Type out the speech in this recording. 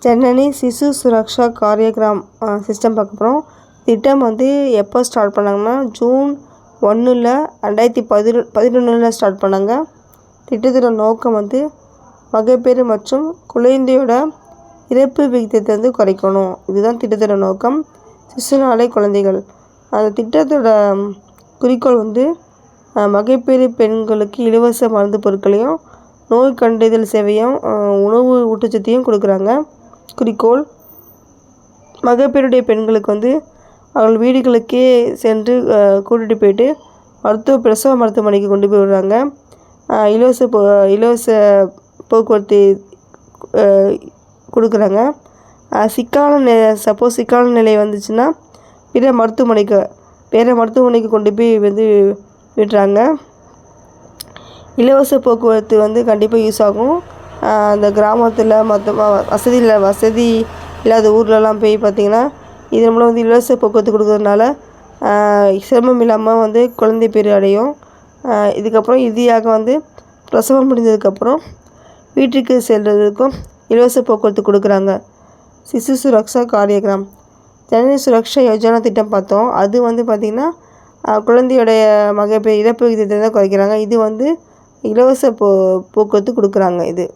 ஜனனி சிசு சுரக்ஷா காரியக்ராம் சிஸ்டம் பார்க்க போகிறோம். திட்டம் வந்து எப்போ ஸ்டார்ட் பண்ணாங்கன்னா ஜூன் 1 2011 ஸ்டார்ட் பண்ணாங்க. திட்டத்தோட நோக்கம் வந்து மகப்பேறு மற்றும் குழந்தையோட இறப்பு விகிதத்தை வந்து குறைக்கணும். இதுதான் திட்டத்தோட நோக்கம். சிசுநாளை குழந்தைகள் அந்த திட்டத்தோட குறிக்கோள் வந்து மகப்பேறு பெண்களுக்கு இலவச மருந்து பொருட்களையும் நோய் கண்டறிதல் சேவையும் உணவு ஊட்டச்சத்தையும் கொடுக்குறாங்க. குறிக்கோள் மகப்பேறுடைய பெண்களுக்கு வந்து அவர்கள் வீடுகளுக்கே சென்று கூட்டிகிட்டு போயிட்டு பிரசவ மருத்துவமனைக்கு கொண்டு போய் விடுறாங்க. இலவச போக்குவரத்து கொடுக்குறாங்க. சிக்கலான நிலை வந்துச்சுன்னா வேறு மருத்துவமனைக்கு கொண்டு போய் வந்து விடுறாங்க. இலவச போக்குவரத்து வந்து கண்டிப்பாக யூஸ் ஆகும். அந்த கிராமத்தில் வசதி இல்லாத ஊர்லலாம் போய் பார்த்திங்கன்னா இது மூலம் வந்து இலவச போக்குவரத்து கொடுக்கறதுனால சிரமம் இல்லாமல் வந்து குழந்தை பேறு அடையும். இதுக்கப்புறம் இறுதியாக வந்து பிரசவம் முடிஞ்சதுக்கப்புறம் வீட்டுக்கு செல்வதற்கும் இலவச போக்குவரத்து கொடுக்குறாங்க. சிசு சுரக்ஷா காரியக்ராம் ஜனனி சுரக்ஷா யோஜனா திட்டம் பார்த்தோம். அது வந்து பார்த்திங்கன்னா குழந்தையோடைய மகப்பேறு இறப்பு விகிதத்தை தான் குறைக்கிறாங்க. இது வந்து இலவச போக்குவரத்து கொடுக்குறாங்க. இது